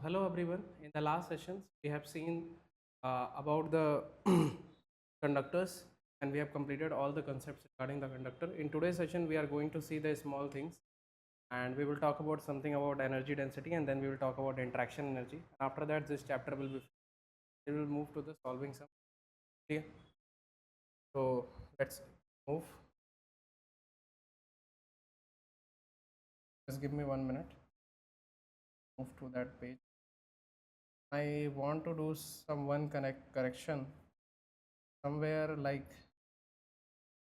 Hello everyone. In the last sessions, we have seen about the conductors, and we have completed all the concepts regarding the conductor. In today's session, we are going to see the small things, and we will talk about something about energy density, and then we will talk about interaction energy. After that, this chapter will be we will move to the solving some. Okay. So let's move. Just give me 1 minute. Move to that page. I want to do some one correction somewhere like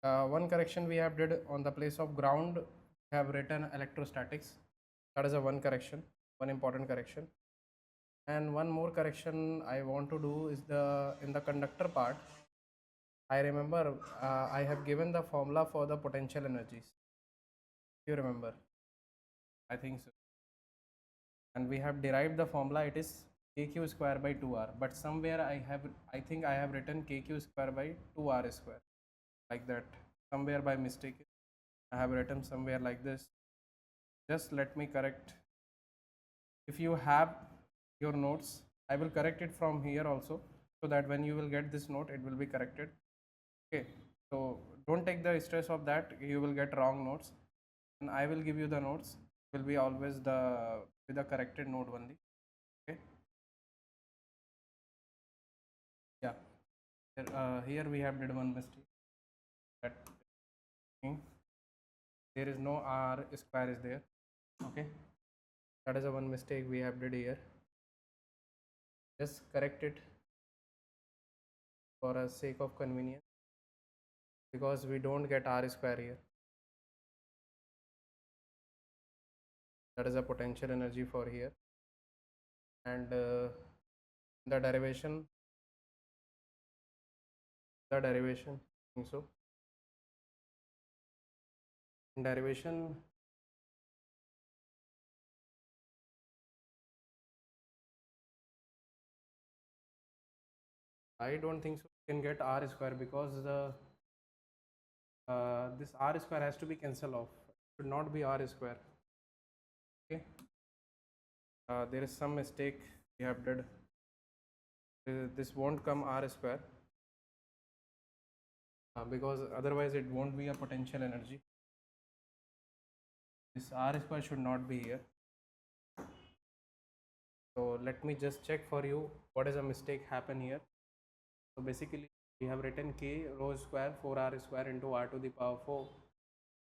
one correction we have did on the place of ground. We have written electrostatics. That is a one correction, one important correction. And one more correction I want to do is the in the conductor part. I remember I have given the formula for the potential energies. You remember? I think so. And we have derived the formula. It is kq square by 2r. But somewhere I think I have written kq square by 2r square, like that. Somewhere by mistake I have written somewhere like this. Just let me correct. If you have your notes, I will correct it from here also, so that when you will get this note, it will be corrected. Okay, so don't take the stress of that. You will get wrong notes, and I will give you the notes. Will be always the with the corrected note only. Okay. Yeah. Here we have did one mistake. That there is no r square is there. Okay. That is a one mistake we have did here. Just correct it for a sake of convenience, because we don't get r square here. That is a potential energy for here, and the derivation I think so. In derivation, I don't think so you can get r square, because the this r square has to be cancelled off. It should not be r square. Okay. There is some mistake we have did. This won't come r square, because otherwise it won't be a potential energy. This r square should not be here. So let me just check for you what is a mistake happen here. So basically we have written k rho square 4r square into r to the power 4.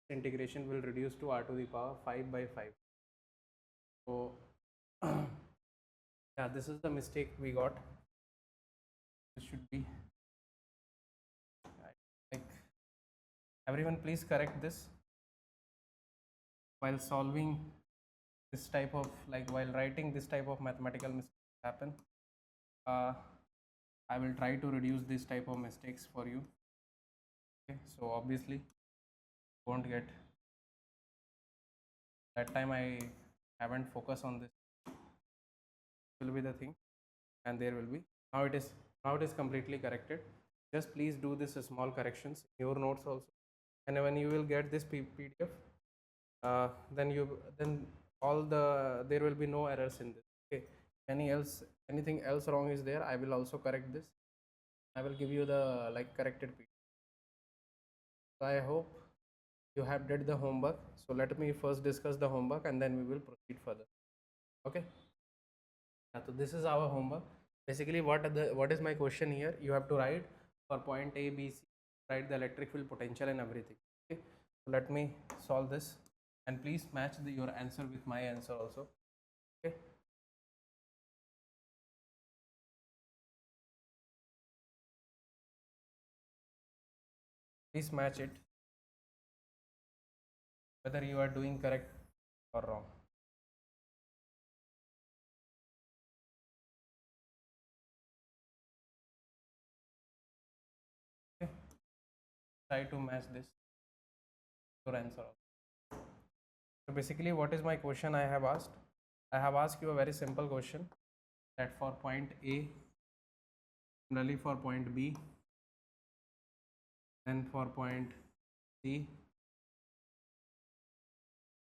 Integration will reduce to r to the power 5 by 5. So yeah, this is the mistake we got. This should be like, everyone please correct this while solving this type of, like while writing this type of mathematical mistakes happen. I will try to reduce this type of mistakes for you. Okay, so obviously won't get that time. I haven't focused on this. Will be the thing, and there will be now it is completely corrected. Just please do this small corrections in your notes also, and when you will get this PDF, then all the there will be no errors in this. Okay, anything else wrong is there, I will also correct this. I will give you the like corrected PDF. So I hope you have did the homework. So let me first discuss the homework, and then we will proceed further. Okay. Yeah, so this is our homework. Basically, what is my question here? You have to write for point A, B, C, write the electric field potential and everything. Okay. So let me solve this, and please match your answer with my answer also. Okay. Please match it, whether you are doing correct or wrong. Okay. Try to match this your answer. So basically, what is my question I have asked? I have asked you a very simple question, that for point A, similarly for point B, then for point C.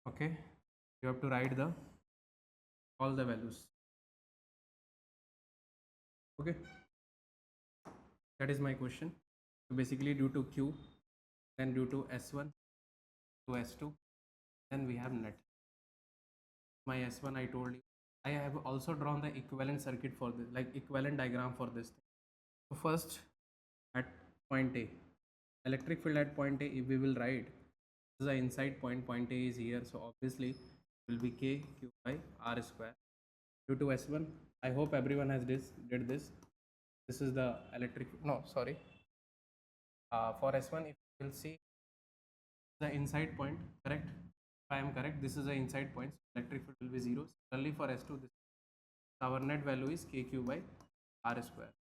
Okay, you have to write the all the values. Okay, that is my question. So basically due to Q, then due to S1 to S2, then we have net. My S1 I told you. I have also drawn the equivalent circuit for this, like equivalent diagram for this thing. So first at point A, electric field at point A, if we will write, this is the inside point, point A is here, so obviously it will be K Q by R square. Due to S1, I hope everyone has did this. This is the electric, no, sorry. For S1, if you will see the inside point, correct? If I am correct, this is the inside point, so electric field will be 0. Similarly for S2, this our net value is KQ by R square.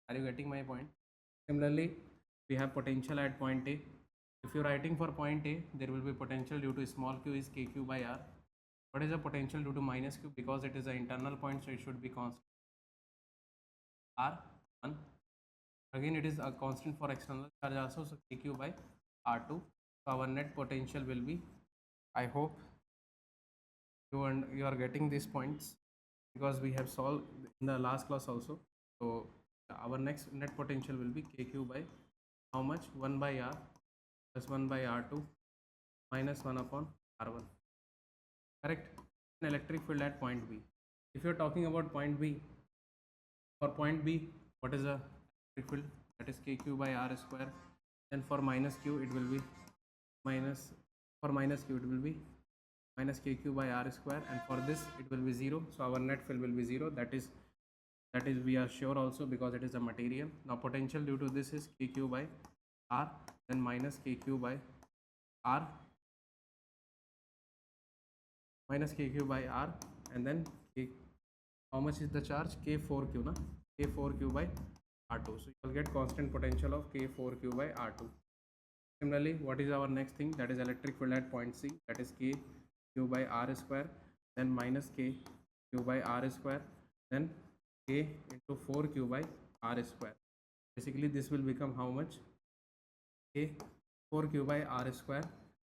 Are you getting my point? Similarly, we have potential at point A. If you're writing for point A, there will be potential due to small q is KQ by R. What is the potential due to minus q? Because it is an internal point, so it should be constant. R1. Again, it is a constant for external charge also, so KQ by R2. So our net potential will be, I hope you are getting these points because we have solved in the last class also. So our next net potential will be KQ by how much? 1 by R plus 1 by R2 minus 1 upon R1. Correct? An electric field at point B. If you're talking about point B, for point B, what is the electric field? That is KQ by R square. Then for minus Q, it will be minus, for minus Q, it will be minus KQ by R square, and for this it will be 0. So our net field will be 0. That is we are sure also because it is a material. Now potential due to this is KQ by R, then minus KQ by R, minus KQ by R, and then K, how much is the charge? K4Q, na? K4Q by R2. So you will get constant potential of K4Q by R2. Similarly, what is our next thing? That is electric field at point C. That is KQ by R square, then minus KQ by R square, then K into 4Q by R square. Basically, this will become how much? K 4Q by R square.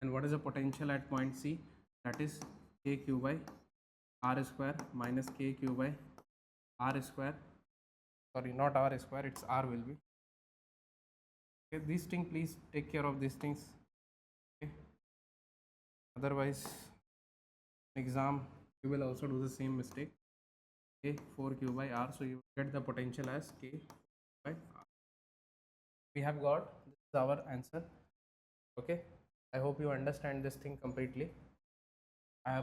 And what is the potential at point C? That is KQ by R square minus KQ by R square. Sorry, not R square, it's R will be. Okay, these things, please take care of these things. Okay. Otherwise, exam, you will also do the same mistake. K 4Q by R. So you get the potential as K by R. We have got, this is our answer. Okay, I hope you understand this thing completely. I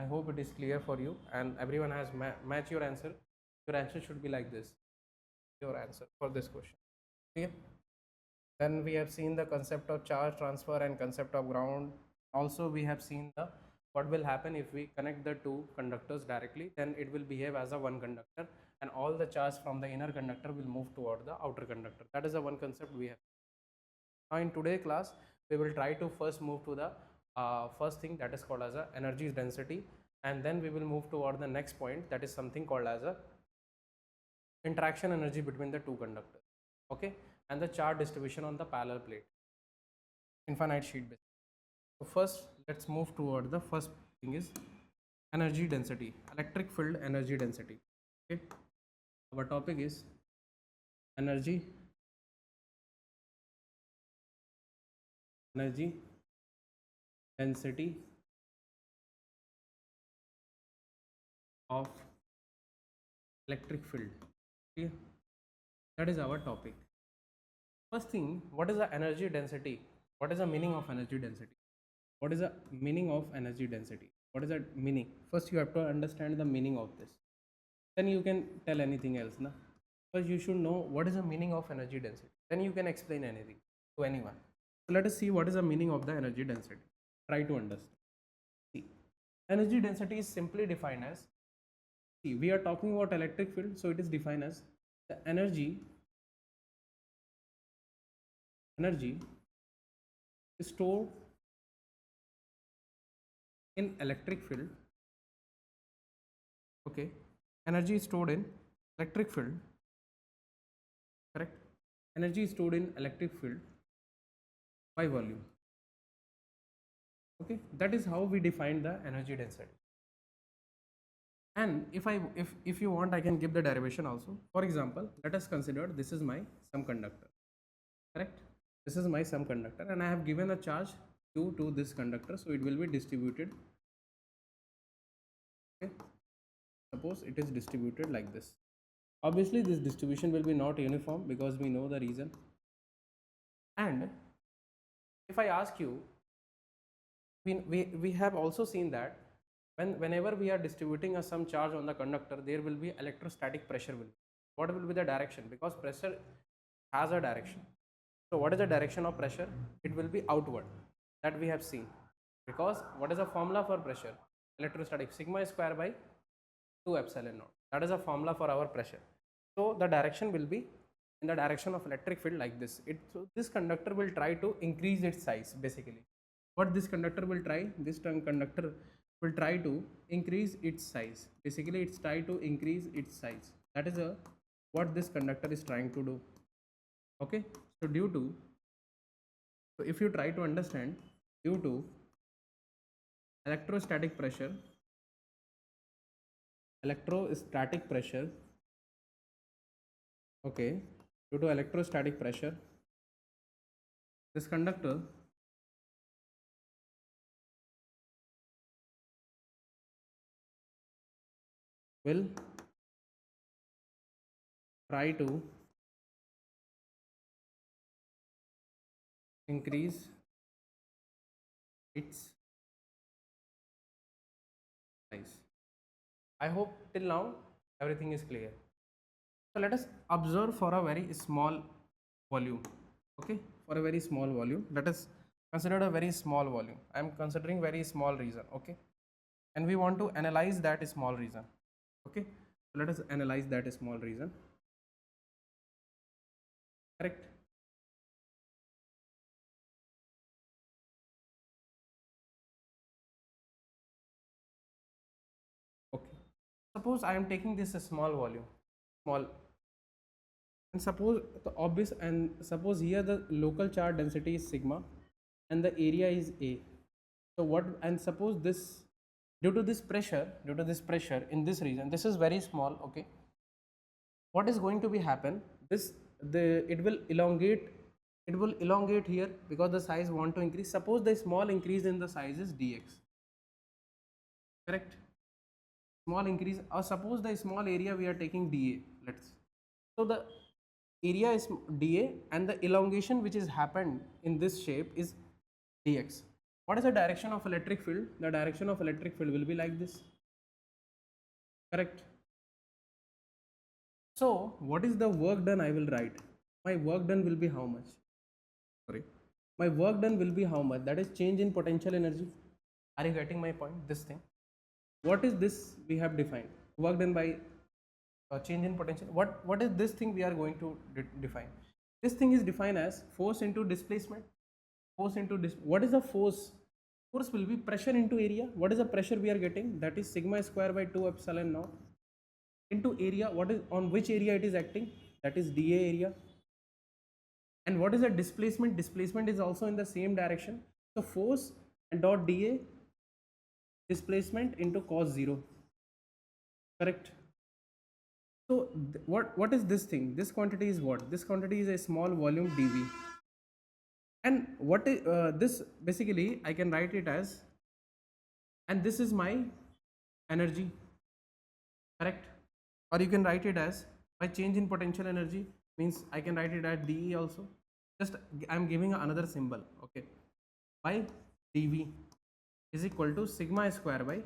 hope it is clear for you, and everyone has match your answer. Your answer should be like this. Your answer for this question. Okay. Then we have seen the concept of charge transfer and concept of ground. Also, we have seen the what will happen if we connect the two conductors directly. Then it will behave as a one conductor, and all the charge from the inner conductor will move toward the outer conductor. That is the one concept we have. Now in today's class, we will try to first move to the first thing that is called as a energy density, and then we will move toward the next point, that is something called as a interaction energy between the two conductors. Okay, and the charge distribution on the parallel plate, infinite sheet base. So first let's move toward the first thing is energy density, electric field energy density. Okay, our topic is energy density of electric field. Okay, that is our topic. First thing, what is the energy density? What is the meaning of energy density? What is the meaning of energy density? What is the meaning? First you have to understand the meaning of this, then you can tell anything else, na? First you should know what is the meaning of energy density, then you can explain anything to anyone. So let us see what is the meaning of the energy density. Try to understand. See, energy density is simply defined as, see, we are talking about electric field, so it is defined as the energy stored in electric field. Okay, energy stored in electric field, correct? Energy stored in electric field by volume. Okay, that is how we define the energy density. And if you want, I can give the derivation also. For example, let us consider this is my some conductor, correct? This is my some conductor, and I have given a charge q to this conductor, so it will be distributed. Okay, suppose it is distributed like this. Obviously this distribution will be not uniform because we know the reason. And if I ask you, we have also seen that whenever we are distributing some charge on the conductor, there will be electrostatic pressure will be. What will be the direction? Because pressure has a direction. So what is the direction of pressure? It will be outward, that we have seen. Because what is the formula for pressure? Electrostatic sigma square by 2 epsilon naught. That is a formula for our pressure. So the direction will be in the direction of electric field like this. So this conductor will try to increase its size basically. What this conductor will try? This conductor will try to increase its size. Basically, it's try to increase its size. That is what this conductor is trying to do. Okay. So so if you try to understand, due to electrostatic pressure, okay, due to electrostatic pressure, this conductor will try to increase its size. I hope till now everything is clear. So let us observe for a very small volume. Okay, for a very small volume, let us consider a very small volume. I am considering very small region. Okay, and we want to analyze that small region. Okay, so let us analyze that small region. Correct. Okay, suppose I am taking this small volume, small, and suppose the obvious, and suppose here the local charge density is sigma and the area is a. So what, and suppose this, due to this pressure in this region, this is very small. Okay, what is going to be happen? This, it will elongate here because the size want to increase. Suppose the small increase in the size is dx, correct? Small increase, or suppose the small area we are taking dA, let's, so the area is dA and the elongation which is happened in this shape is dx. What is the direction of electric field? The direction of electric field will be like this, correct? So what is the work done? I will write my work done will be how much? Sorry, my work done will be how much? That is change in potential energy. Are you getting my point? This thing, what is this we have defined? Work done by change in potential. What is this thing we are going to define? This thing is defined as force into displacement. Force into what is the force? Force will be pressure into area. What is the pressure we are getting? That is sigma square by 2 epsilon naught into area. What is, on which area it is acting? That is dA area. And what is the displacement? Displacement is also in the same direction. So force and dot dA, displacement into cos 0, correct? So what is this thing? This quantity is what? This quantity is a small volume dV. And what is this? Basically, I can write it as, and this is my energy, correct? Or you can write it as by change in potential energy, means I can write it at dE also. Just I'm giving another symbol. Okay, by dV is equal to sigma square by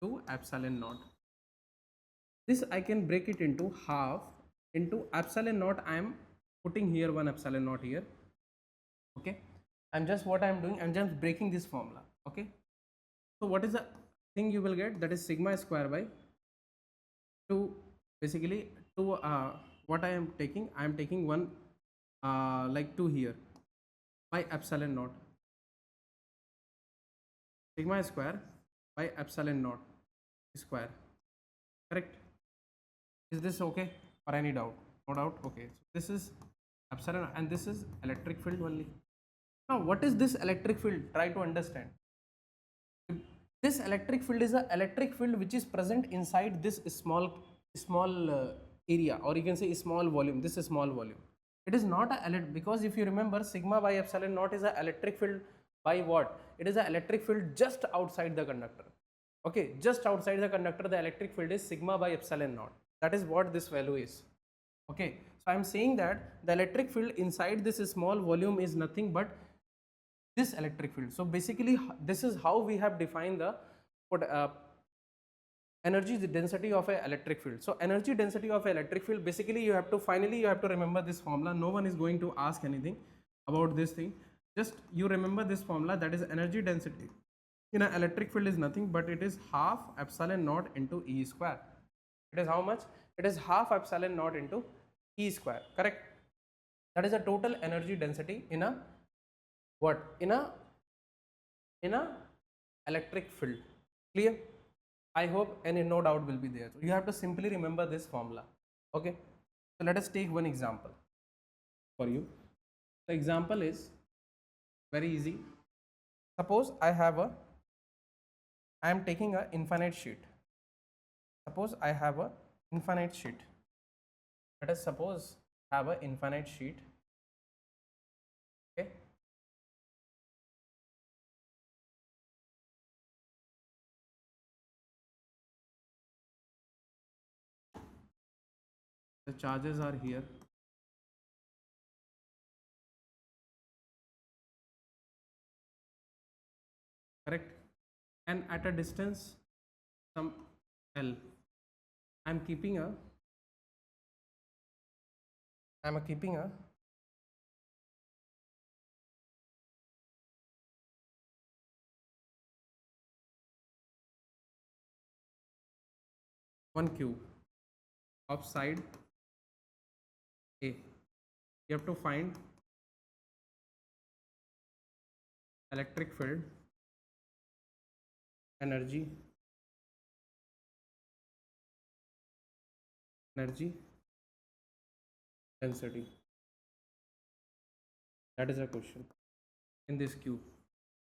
2 epsilon naught. This I can break it into half into epsilon naught. I am putting here one epsilon naught here. Okay, I'm just, what I'm doing, I'm just breaking this formula. Okay, so what is the thing you will get? That is sigma square by 2, basically 2, what I am taking one like 2 here by epsilon naught, sigma square by epsilon naught square, correct? Is this okay, or any doubt? No doubt. Okay, so this is epsilon and this is electric field only. Now what is this electric field? Try to understand. This electric field is a electric field which is present inside this small area, or you can say small volume. This is small volume. It is not a because if you remember, sigma by epsilon naught is a electric field by what? It is a electric field just outside the conductor. Okay, just outside the conductor, the electric field is sigma by epsilon naught. That is what this value is. Okay, so I am saying that the electric field inside this small volume is nothing but this electric field. So basically, this is how we have defined the energy density of an electric field. So energy density of an electric field, basically you have to remember this formula. No one is going to ask anything about this thing. Just you remember this formula, that is energy density in an electric field is nothing but it is half epsilon naught into E square. It is how much? It is half epsilon naught into E square, correct? That is a total energy density in a what? In a electric field. Clear? I hope any no doubt will be there. So you have to simply remember this formula. Okay. So let us take one example for you. The example is very easy. Suppose I am taking a infinite sheet. Suppose I have a infinite sheet. Let us suppose I have an infinite sheet. Okay. The charges are here. Correct? And at a distance some L, I am keeping a 1 cube of side A. You have to find electric field, energy density. That is a question in this cube.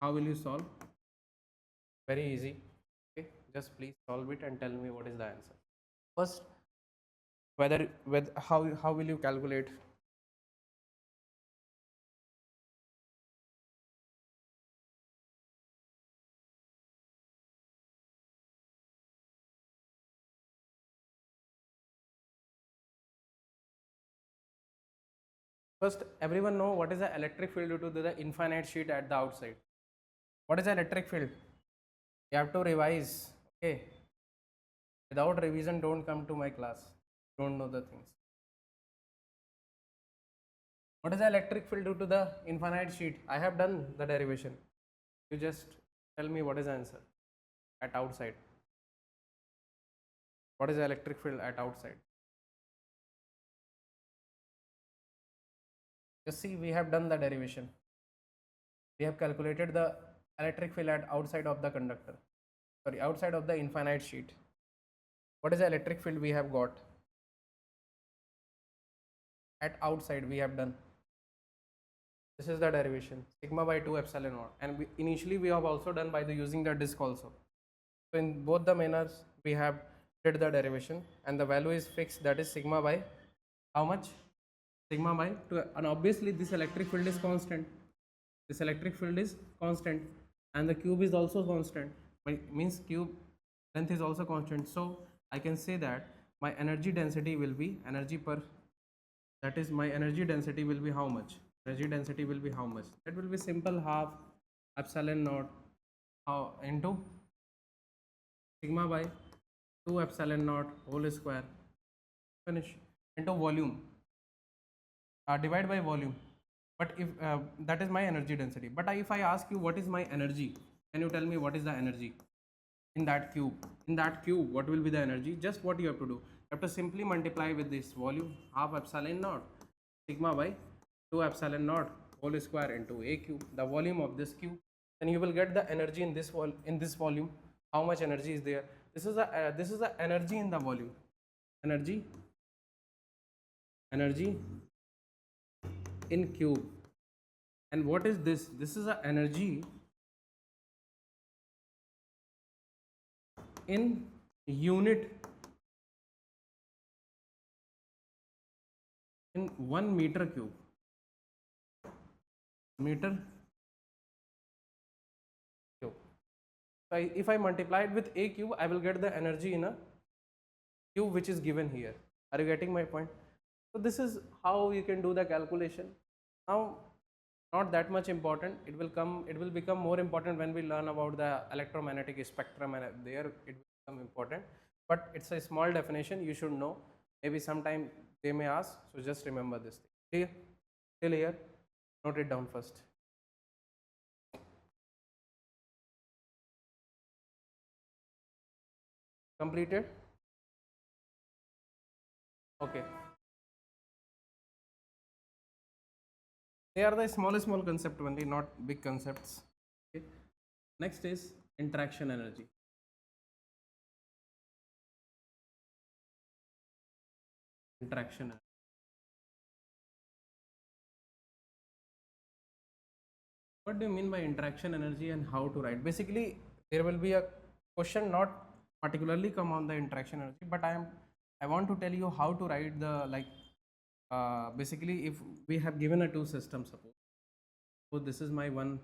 How will you solve? Very easy. Okay, just please solve it and tell me what is the answer. First, how will you calculate? First, everyone know what is the electric field due to the infinite sheet at the outside. What is the electric field? You have to revise. Okay. Without revision, don't come to my class. Don't know the things. What is the electric field due to the infinite sheet? I have done the derivation. You just tell me what is the answer at outside. What is the electric field at outside? Just see, we have done the derivation. We have calculated the electric field at outside of the conductor. Sorry, outside of the infinite sheet. What is the electric field we have got? At outside we have done. This is the derivation, sigma by 2 epsilon naught, and initially we have also done by the using the disk also. So in both the manners we have did the derivation, and the value is fixed, that is sigma by how much? Sigma by 2, and obviously this electric field is constant. This electric field is constant, and the cube is also constant. Means cube length is also constant. So I can say that my energy density will be that is my energy density will be how much? Energy density will be how much? That will be simple half epsilon naught into sigma by 2 epsilon naught whole square, finish, into volume, divide by volume. But if that is my energy density, but if I ask you what is my energy, can you tell me what is the energy in that cube? In that cube, what will be the energy? Just what you have to do, you have to simply multiply with this volume, half epsilon naught sigma by 2 epsilon naught whole square into a cube, the volume of this cube. Then you will get the energy in this volume. How much energy is there? This is the energy in the volume. Energy in cube. And what is this? This is the energy in unit, in 1 meter cube, meter cube. So if I multiply it with a cube, I will get the energy in a cube which is given here. Are you getting my point? So this is how you can do the calculation. Now, not that much important. It will become more important when we learn about the electromagnetic spectrum, and there it will become important. But it's a small definition, you should know. Maybe sometime they may ask, so just remember this thing. Clear? Till here? Note it down first. Completed? Okay. They are the small concept only, not big concepts. Okay. Next is interaction energy. Interaction energy. What do you mean by interaction energy and how to write? Basically, there will be a question not particularly come on the interaction energy, but I want to tell you how to write the, like, basically if we have given a two systems, suppose. So this is my one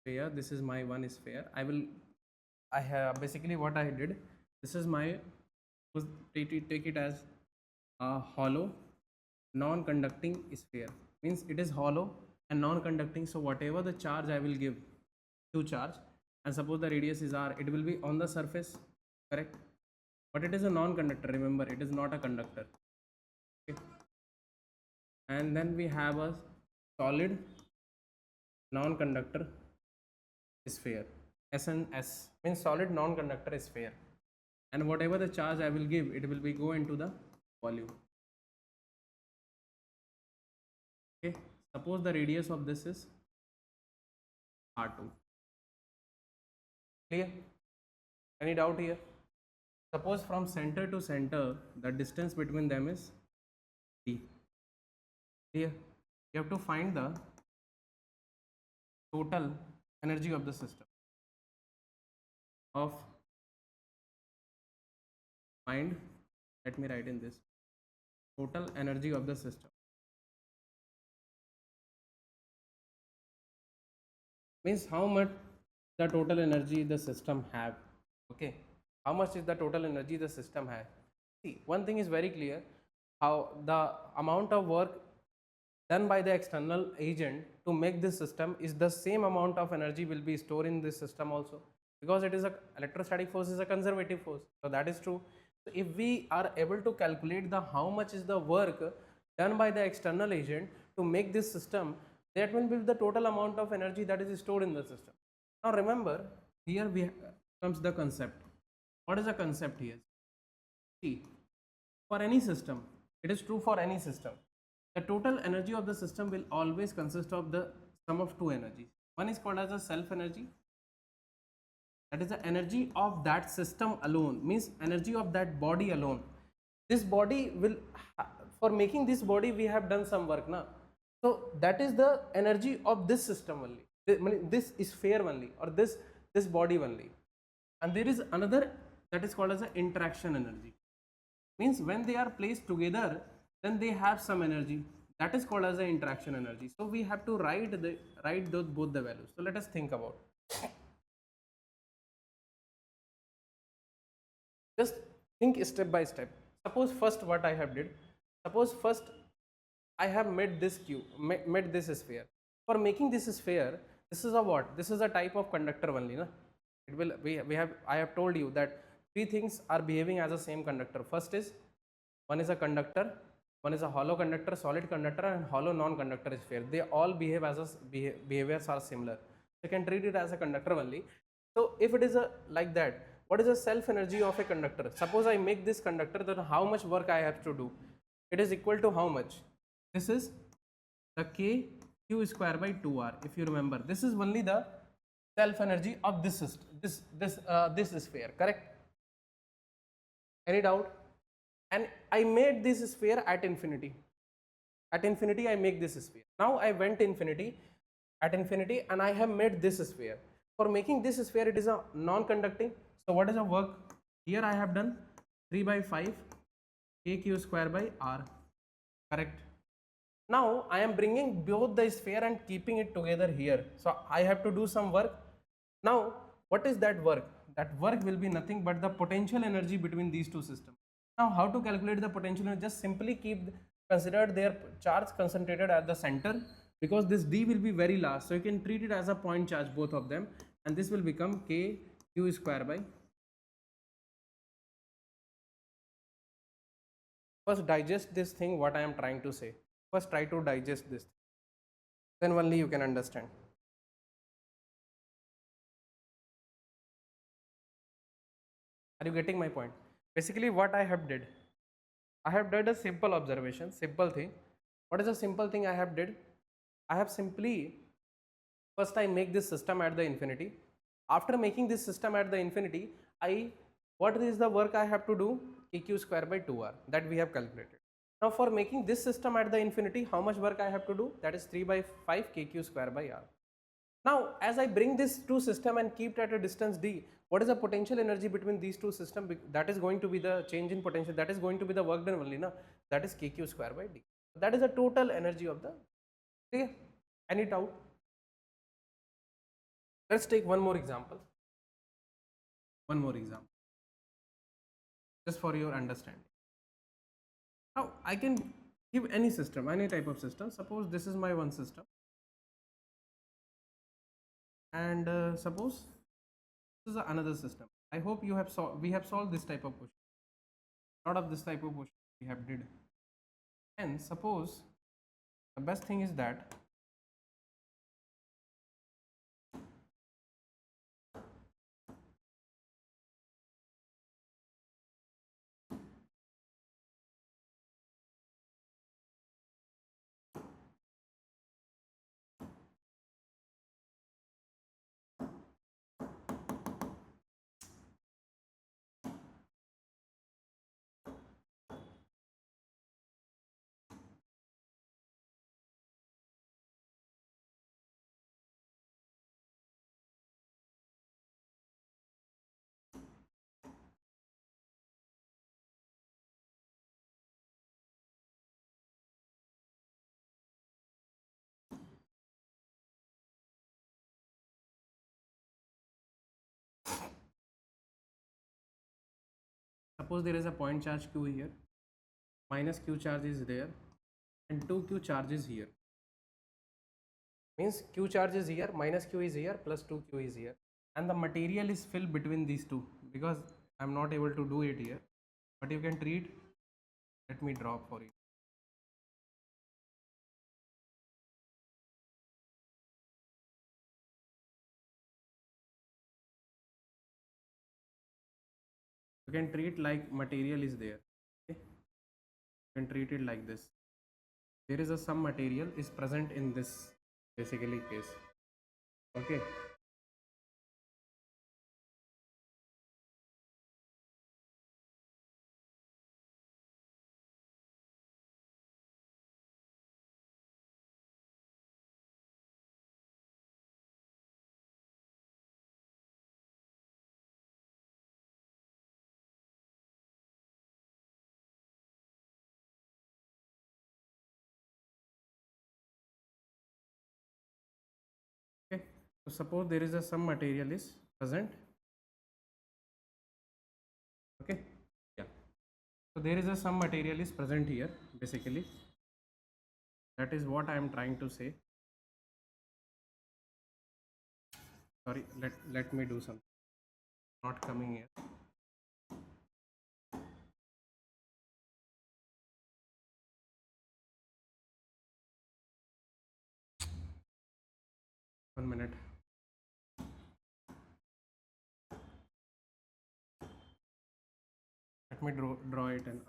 sphere, this is my one sphere. I have basically what I did. This is my, take it as a hollow non-conducting sphere. Means it is hollow and non-conducting. So whatever the charge I will give, Q charge, and suppose the radius is r, it will be on the surface, correct? But it is a non-conductor. Remember, it is not a conductor. Okay. And then we have a solid non-conductor sphere, SNS, means solid non-conductor sphere, and whatever the charge I will give, it will be go into the volume. Okay, suppose the radius of this is r2. Clear? Any doubt here? Suppose from center to center the distance between them is d. Clear? You have to find the total energy of the system. Let me write in this, total energy of the system. Means how much the total energy the system have. Okay, how much is the total energy the system has? See, one thing is very clear, how the amount of work done by the external agent to make this system is the same amount of energy will be stored in this system also, because it is a electrostatic force is a conservative force. So that is true. So if we are able to calculate the how much is the work done by the external agent to make this system, that will be the total amount of energy that is stored in the system. Now remember, here comes the concept. What is the concept here? See, for any system, it is true for any system, the total energy of the system will always consist of the sum of two energies. One is called as a self energy, that is the energy of that system alone, means energy of that body alone. This body will, for making this body we have done some work now, so that is the energy of this system only, this sphere only, or this body only. And there is another that is called as an interaction energy, means when they are placed together then they have some energy, that is called as an interaction energy. So we have to write both the values. So let us think about, just think step by step. Suppose first what I have did, suppose first I have made this cube, made this sphere. For making this sphere, this is a what? This is a type of conductor only, na? It will, I have told you that three things are behaving as a same conductor. First is, one is a conductor, one is a hollow conductor, solid conductor, and hollow non-conductor sphere. They all behave as behaviors are similar. You can treat it as a conductor only. So if it is like that, what is the self energy of a conductor? Suppose I make this conductor, then how much work I have to do? It is equal to how much? This is the k q square by 2r. If you remember, this is only the self energy of this system, this sphere, correct? Any doubt? And I made this sphere at infinity. At infinity, I make this sphere. Now I went infinity, at infinity, and I have made this sphere. For making this sphere, it is a non-conducting. So what is the work Here I have done 3 by 5 kq square by r, correct? Now I am bringing both the sphere and keeping it together here. So I have to do some work. Now what is that work? That work will be nothing but the potential energy between these two systems. Now how to calculate the potential energy? Just simply consider their charge concentrated at the center, because this d will be very large. So you can treat it as a point charge, both of them, and this will become k q square by. First digest this thing what I am trying to say. First try to digest this, then only you can understand. Are you getting my point? Basically what I have did, I have done a simple observation, simple thing. What is a simple thing I have did? I have simply, first I make this system at the infinity. After making this system at the infinity, what is the work I have to do? kq square by 2r, that we have calculated. Now for making this system at the infinity, how much work I have to do? That is 3 by 5 kq square by r. Now as I bring this two system and keep it at a distance d, what is the potential energy between these two systems? That is going to be the change in potential, that is going to be the work done only, na? That is kq square by d. That is the total energy of the, okay? Any doubt? Let's take one more example. One more example, just for your understanding. Now I can give any system, any type of system. Suppose this is my one system, and suppose this is another system. I hope you have we have solved this type of question. A lot of this type of question we have did. And suppose the best thing is that suppose there is a point charge q here, minus q charge is there, and 2q charge is here. Means q charge is here, minus q is here, plus 2q is here, and the material is filled between these two, because I am not able to do it here, but you can treat. Let me draw for you. You can treat like material is there, okay? You can treat it like this. There is a some material is present in this basically case, okay? Okay, so suppose there is a some material is present, okay? Yeah, so there is a some material is present here basically. That is what I am trying to say. Sorry, let me do something. Not coming here. One minute. Let me draw it and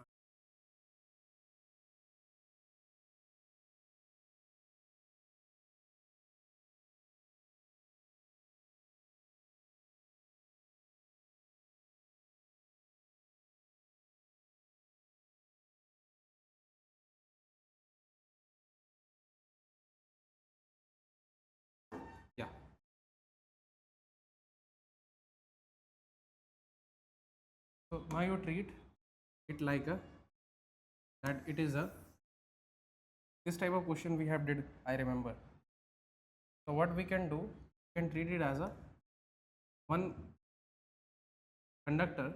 yeah. So now you treat it like a that it is a this type of question we have did, I remember. So what we can do, we can treat it as a one conductor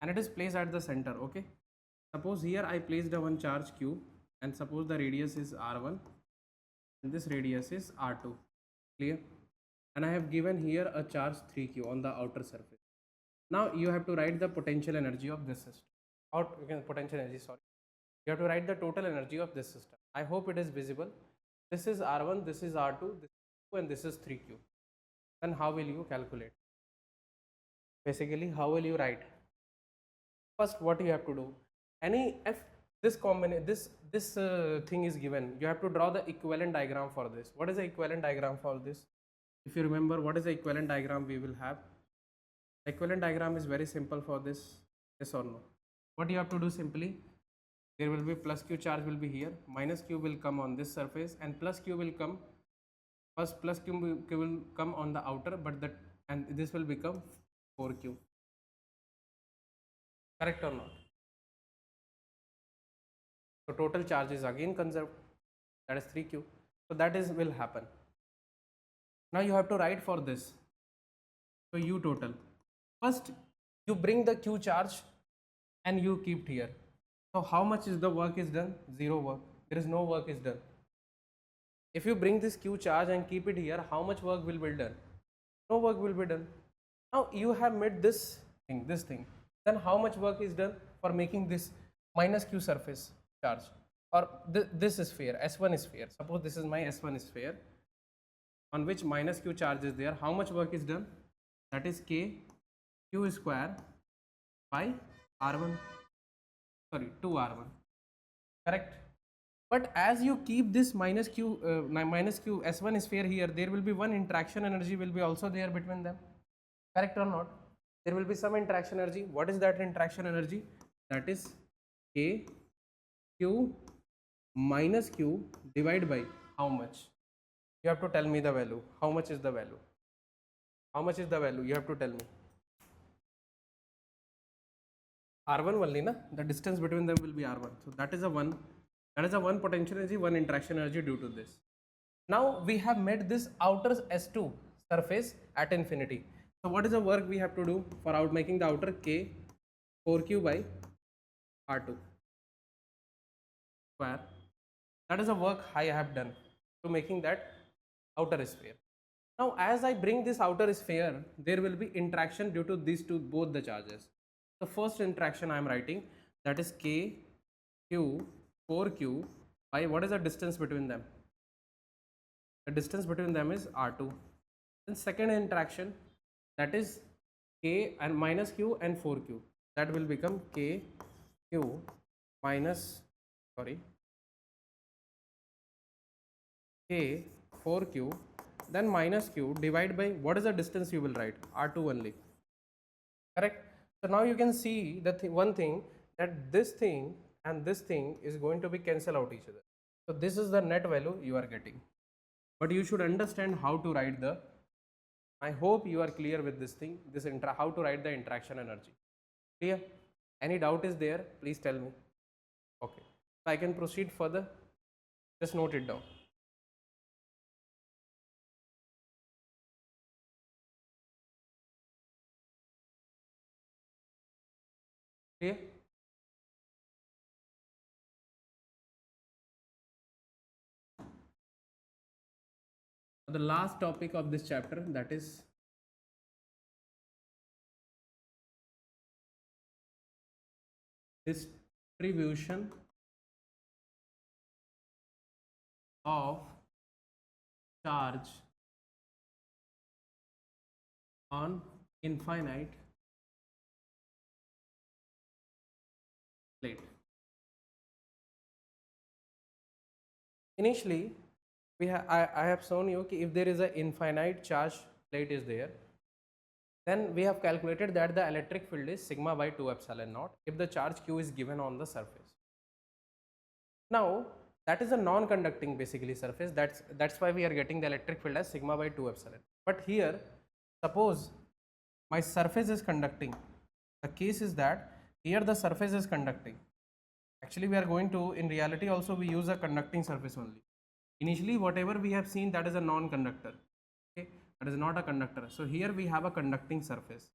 and it is placed at the center. Okay, suppose here I placed a one charge q and suppose the radius is r1 and this radius is r2. Clear? And I have given here a charge 3q on the outer surface. Now you have to write the potential energy of this system. Out you can potential energy, sorry. You have to write the total energy of this system. I hope it is visible. This is r1, this is r2, this is 2 and this is 3q. Then how will you calculate? Basically, how will you write? First, what you have to do? Any if this combination this thing is given, you have to draw the equivalent diagram for this. What is the equivalent diagram for this? If you remember, what is the equivalent diagram we will have? The equivalent diagram is very simple for this. Yes or no? What you have to do simply, there will be plus q charge will be here, minus q will come on this surface and plus q will come, first plus q will come on the outer, but that and this will become 4q. Correct or not? So total charge is again conserved, that is 3q. So that is will happen. Now you have to write for this. So u total. First you bring the q charge and you keep here. So how much is the work is done? Zero work. There is no work is done. If you bring this q charge and keep it here, how much work will be done? No work will be done. Now you have made this thing. Then how much work is done for making this minus q surface charge? Or this is sphere, S1 is sphere. Suppose this is my S1 sphere on which minus q charge is there. How much work is done? That is k q square by r1, sorry 2r1. Correct? But as you keep this minus q S1 sphere here, there will be one interaction energy will be also there between them. Correct or not? There will be some interaction energy. What is that interaction energy? That is k q minus q divided by how much? You have to tell me the value. How much is the value? How much is the value? You have to tell me. R1 only, na? The distance between them will be R1. So that is a one. That is a one potential energy, one interaction energy due to this. Now we have made this outer S2 surface at infinity. So what is the work we have to do for out making the outer k 4q by r2 square? That is the work I have done to making that outer sphere. Now as I bring this outer sphere, there will be interaction due to these two, both the charges. The first interaction I am writing, that is k q 4q by what is the distance between them? The distance between them is r2. Then second interaction, that is k and minus q and 4q. That will become k q minus k 4q then minus q divided by what is the distance you will write? R2 only. Correct? So now you can see the one thing, that this thing and this thing is going to be cancel out each other. So this is the net value you are getting. But you should understand how to write the, I hope you are clear with this thing, how to write the interaction energy. Clear? Any doubt is there? Please tell me. Okay. So I can proceed further. Just note it down. Clear? The last topic of this chapter, that is distribution of charge on infinite plate. Initially, I have shown you if there is an infinite charge plate is there, then we have calculated that the electric field is sigma by 2 epsilon naught if the charge q is given on the surface. Now that is a non-conducting basically surface, that's why we are getting the electric field as sigma by 2 epsilon. But here suppose my surface is conducting, The case is that here the surface is conducting. Actually, we are going to, in reality also we use a conducting surface only. Initially, whatever we have seen, that is a non-conductor. Okay, that is not a conductor. So here we have a conducting surface.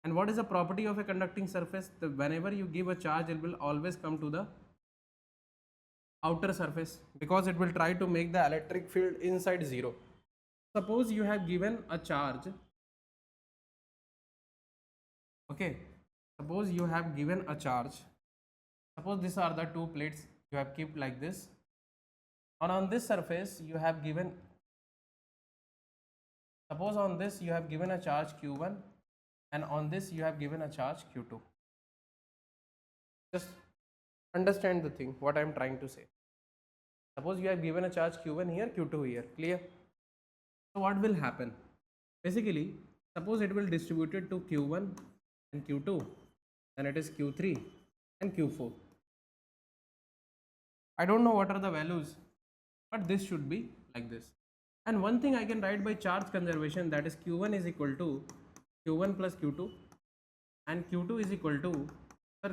And what is the property of a conducting surface? Whenever you give a charge, it will always come to the outer surface, because it will try to make the electric field inside zero. Suppose you have given a charge. Okay, suppose you have given a charge. Suppose these are the two plates you have kept like this, and on this surface you have given, suppose on this you have given a charge q1, and on this you have given a charge q2. Just understand the thing what I am trying to say. Suppose you have given a charge q1 here, q2 here. Clear? So what will happen? Basically, suppose it will distribute it to q1 and q2, then it is q3 and q4. I don't know what are the values, but this should be like this. And one thing I can write by charge conservation, that is q1 is equal to q1 plus q2, and q2 is equal to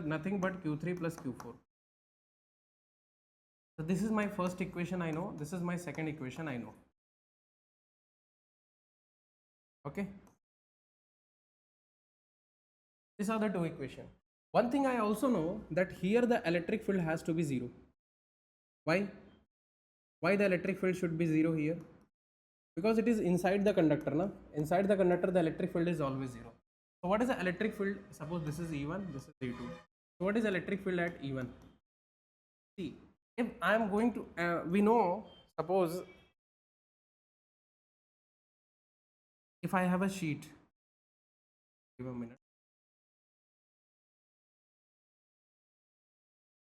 nothing but q3 plus q4. So this is my first equation I know, this is my second equation I know. Okay, these are the two equations. One thing I also know, that here the electric field has to be zero. Why the electric field should be zero here? Because it is inside the conductor, na? Inside the conductor the electric field is always zero. So what is the electric field? Suppose this is E1, this is E2. So what is electric field at E1? See, if I am going to, we know, suppose if I have a sheet, give a minute.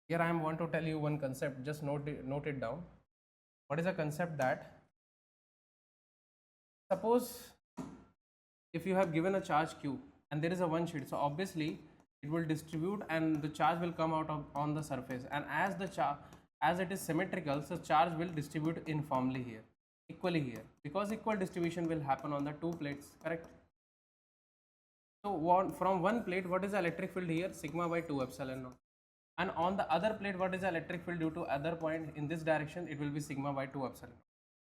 Here I am want to tell you one concept, just note it down. What is the concept? That suppose if you have given a charge q and there is a one sheet, so obviously it will distribute and the charge will come out on the surface, and as it is symmetrical, so charge will distribute uniformly here, equally here, because equal distribution will happen on the two plates, correct? So from one plate, what is the electric field here? Sigma by 2 epsilon naught. And on the other plate, what is the electric field due to other point in this direction? It will be sigma by 2 epsilon.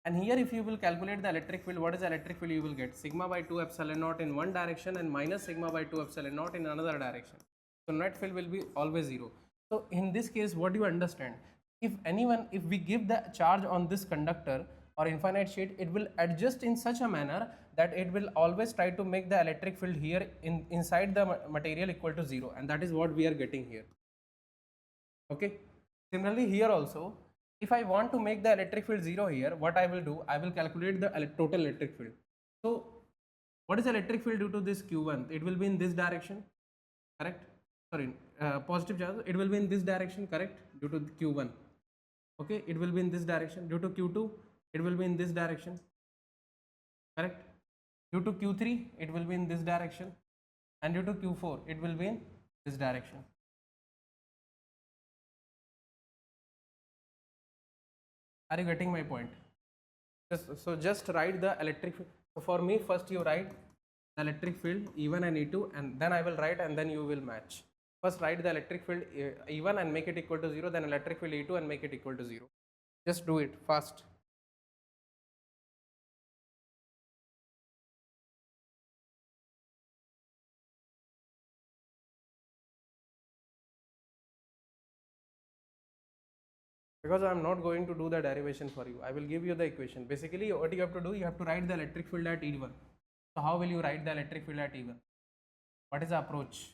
And here if you will calculate the electric field, what is the electric field you will get? Sigma by 2 epsilon naught in one direction and minus sigma by 2 epsilon naught in another direction. So net field will be always zero. So in this case, what do you understand? If we give the charge on this conductor or infinite sheet, it will adjust in such a manner that it will always try to make the electric field here inside the material equal to zero, and that is what we are getting here. Okay, similarly here also, if I want to make the electric field zero here, what I will do, I will calculate the total electric field. So what is the electric field due to this q1? It will be in this direction, correct? Sorry, positive charge, it will be in this direction, correct? Due to q1. Okay, it will be in this direction. Due to q2, it will be in this direction, correct? Due to q3, it will be in this direction, and due to q4, it will be in this direction. Are you getting my point? Just write the electric field. So for me, first you write the electric field E1 and E2, and then I will write, and then you will match. First write the electric field E1 and make it equal to 0, then electric field E2 and make it equal to 0. Just do it fast. Because I am not going to do the derivation for you, I will give you the equation. Basically what you have to do, you have to write the electric field at E1. So how will you write the electric field at E1? What is the approach?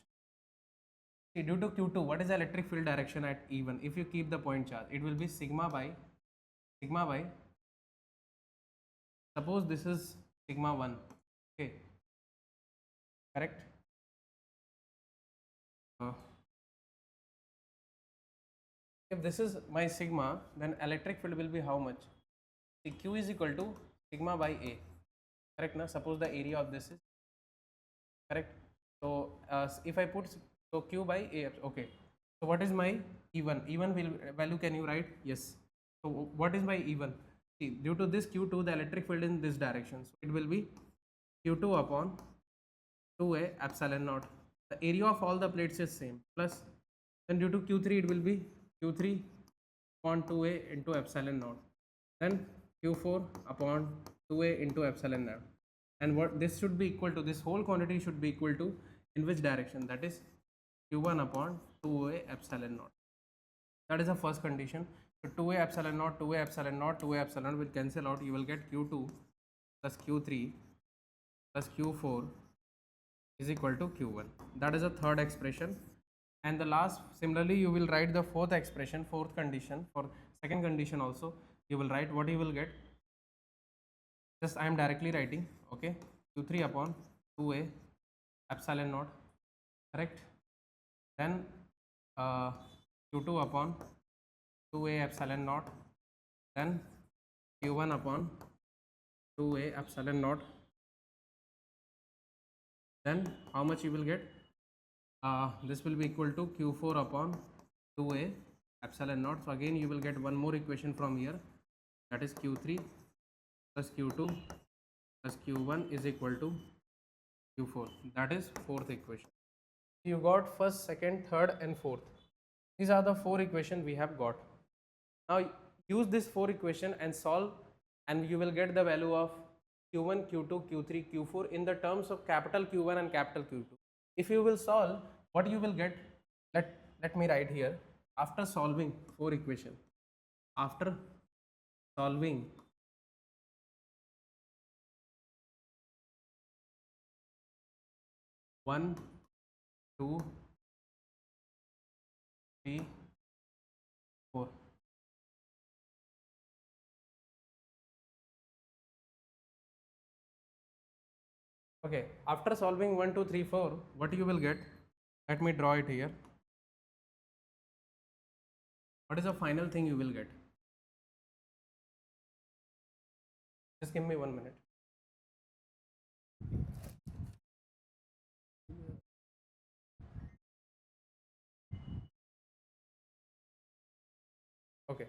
See, due to Q2, what is the electric field direction at E1? If you keep the point charge, it will be sigma by, suppose this is sigma 1, okay, correct? If this is my sigma, then electric field will be how much? See, Q is equal to sigma by A, correct? Now suppose the area of this is, correct? So if I put, so Q by A, okay. So what is my E1? E1 value can you write? Yes. So what is my E1? See, due to this Q2, the electric field in this direction, so it will be Q2 upon 2A epsilon naught. the area of all the plates is same, plus then due to Q3 it will be Q3 upon 2a into epsilon naught, then Q4 upon 2a into epsilon naught, and what this should be equal to, this whole quantity should be equal to in which direction, that is Q1 upon 2a epsilon naught. That is the first condition. So 2a epsilon naught, 2a epsilon naught, 2a epsilon will cancel out. You will get Q2 plus Q3 plus Q4 is equal to Q1. That is the third expression. And the last, similarly, you will write the fourth expression, fourth condition. For second condition also, you will write what you will get. Just I am directly writing, okay, Q3 upon 2a epsilon naught, correct? Then Q2 upon 2a epsilon naught, then Q1 upon 2a epsilon naught, then how much you will get? This will be equal to Q4 upon 2a epsilon naught. So again you will get one more equation from here, that is Q3 plus Q2 plus Q1 is equal to Q4. That is fourth equation. You got first, second, third and fourth. These are the four equations we have got. Now use this four equation and solve, and you will get the value of Q1, Q2, Q3, Q4 in the terms of capital Q1 and capital Q2. If you will solve, what you will get, let me write here, after solving four equations, after solving one, two, three, four. Okay, after solving 1, 2, 3, 4, what you will get? Let me draw it here. What is the final thing you will get? Just give me 1 minute. Okay.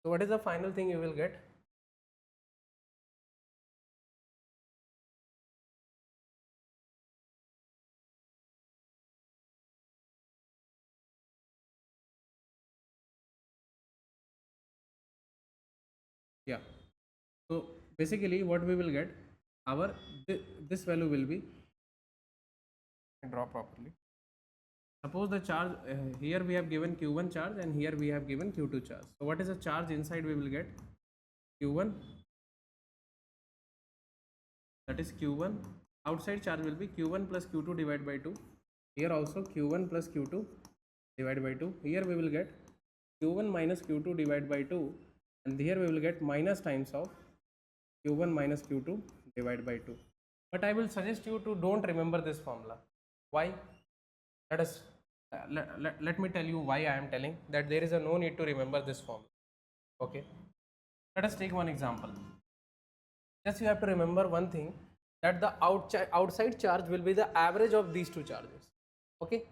So what is the final thing you will get? Yeah. So basically what we will get, our this value will be, draw properly. Suppose the charge here we have given Q1 charge and here we have given Q2 charge. So what is the charge inside we will get? Q1, that is Q1. Outside charge will be Q1 plus Q2 divided by 2. Here also Q1 plus Q2 divided by 2. Here we will get Q1 minus Q2 divided by 2, and here we will get minus times of Q1 minus Q2 divided by 2. But I will suggest you to don't remember this formula. Why? Let us let me tell you why I am telling that there is a no need to remember this formula. Okay, let us take one example. Just you have to remember one thing, that the outside charge will be the average of these two charges. Okay,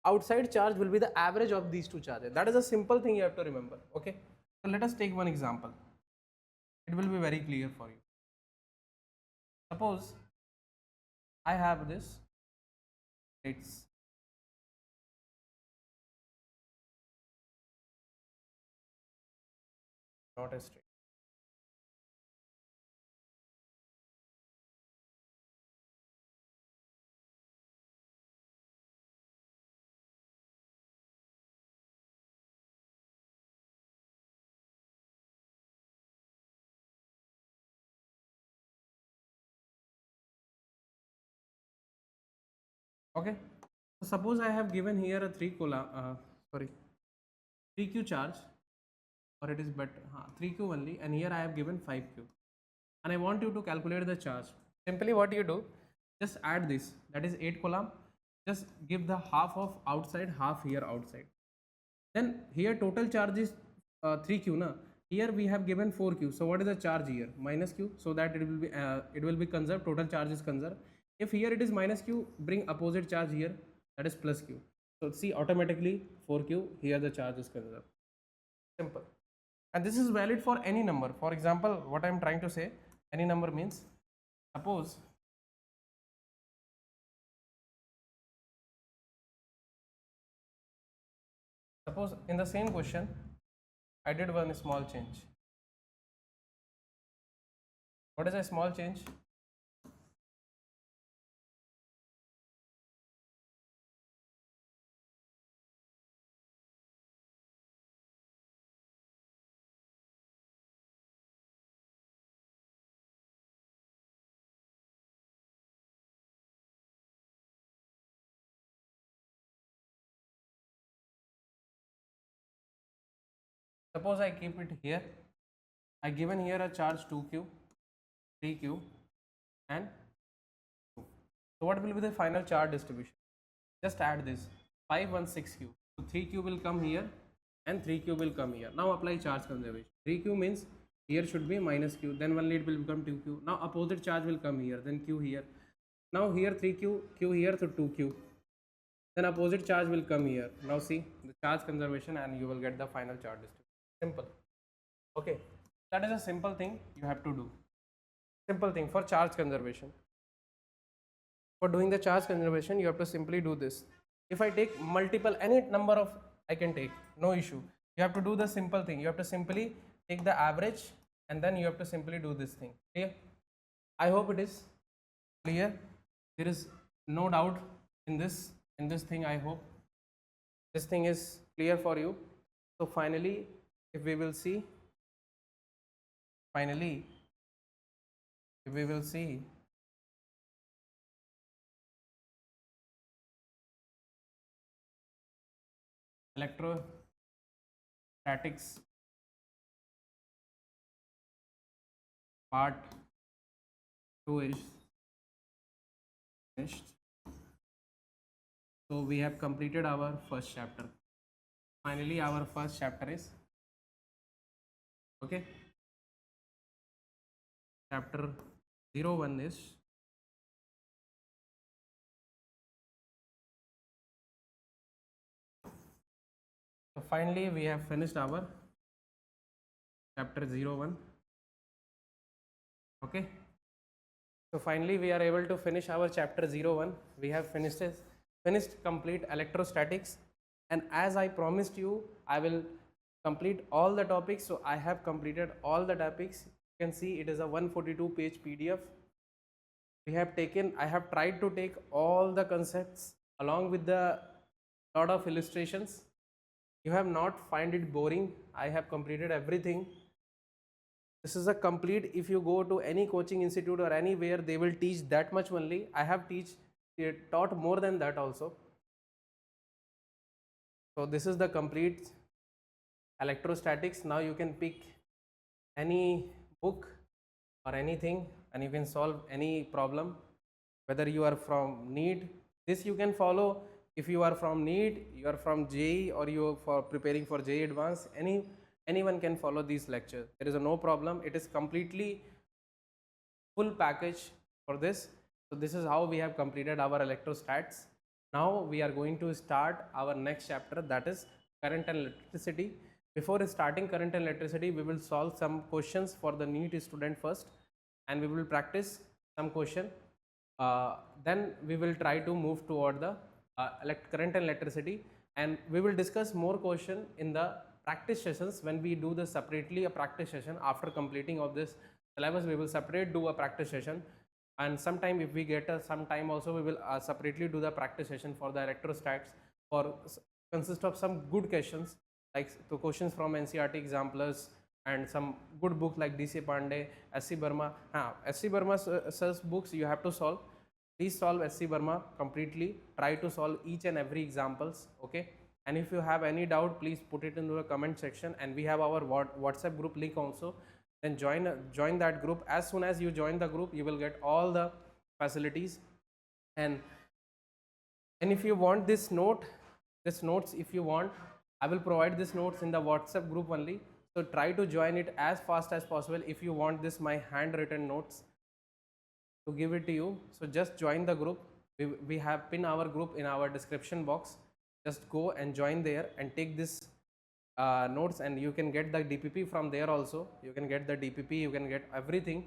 outside charge will be the average of these two charges. That is a simple thing you have to remember. Okay, so let us take one example. It will be very clear for you. Suppose I have this, it's not a straight. Okay, so suppose I have given here a 3Q charge, or it is better 3Q only, and here I have given 5Q, and I want you to calculate the charge. Simply what you do, just add this, that is 8 coulomb, just give the half of outside, half here outside. Then here total charge is 3Q na. Here we have given 4Q, so what is the charge here? Minus Q, so that it will be conserved, total charge is conserved. If here it is minus Q, bring opposite charge here, that is plus Q. So see, automatically 4Q, here the charge is conserved. Simple. And this is valid for any number. For example, what I am trying to say, any number means, suppose Suppose in the same question, I did one small change. What is a small change? Suppose I keep it here. I given here a charge 2q, 3q, and 2. So what will be the final charge distribution? Just add this 5, 1, 6q. So 3q will come here and 3q will come here. Now apply charge conservation. 3q means here should be minus q, then only it will become 2q. Now opposite charge will come here, then q here. Now here 3q, q here, so 2q. Then opposite charge will come here. Now see the charge conservation and you will get the final charge distribution. Simple. Okay, that is a simple thing you have to do. Simple thing for charge conservation. For doing the charge conservation, you have to simply do this. If I take multiple, any number of I can take, no issue. You have to do the simple thing. You have to simply take the average and then you have to simply do this thing. Clear? I hope it is clear. There is no doubt in this thing. I hope this thing is clear for you. So finally, if we will see, electrostatics part 2 is finished. So we have completed our first chapter. Finally, our first chapter is okay. Chapter 01 is so finally we have finished our chapter 01. Okay. So finally we are able to finish our chapter 01. We have finished complete electrostatics, and as I promised you, I will complete all the topics. So I have completed all the topics. You can see it is a 142 page PDF. I have tried to take all the concepts along with the lot of illustrations. You have not find it boring. I have completed everything. This is a complete, if you go to any coaching institute or anywhere, they will teach that much only. I have taught more than that also. So this is the complete electrostatics. Now you can pick any book or anything and you can solve any problem, whether you are from NEET. This you can follow if you are from NEET, you are from JEE, or you are for preparing for JEE Advanced. Anyone can follow these lectures. There is no problem. It is completely full package for this. So this is how we have completed our electrostats. Now we are going to start our next chapter, that is current and electricity. Before starting current and electricity, we will solve some questions for the NEET student first, and we will practice some question. Then we will try to move toward the current and electricity, and we will discuss more question in the practice sessions. When we do this separately, a practice session after completing of this syllabus, we will separate do a practice session, and sometime if we get some time also, we will separately do the practice session for the electrostats, for consist of some good questions like the questions from NCERT examplers and some good book like DC Pandey, SC Burma. SC Burma sir's books you have to solve. Please solve SC Burma completely. Try to solve each and every examples. Okay. And if you have any doubt, please put it into the comment section. And we have our WhatsApp group link also. Then join that group. As soon as you join the group, you will get all the facilities. And if you want this notes, if you want, I will provide this notes in the WhatsApp group only. So try to join it as fast as possible. If you want this my handwritten notes to give it to you, so just join the group. We have pinned our group in our description box. Just go and join there and take this notes, and you can get the DPP from there also. You can get the DPP, you can get everything.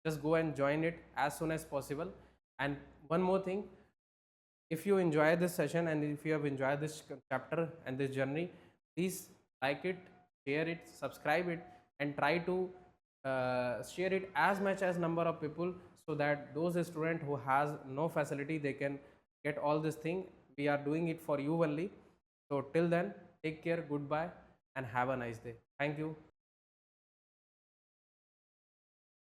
Just go and join it as soon as possible. And one more thing, if you enjoy this session and if you have enjoyed this chapter and this journey, Please like it, share it, subscribe it, and try to share it as much as number of people, so that those student who has no facility, they can get all this thing. We are doing it for you only. So till then, take care, goodbye, and have a nice day. Thank you.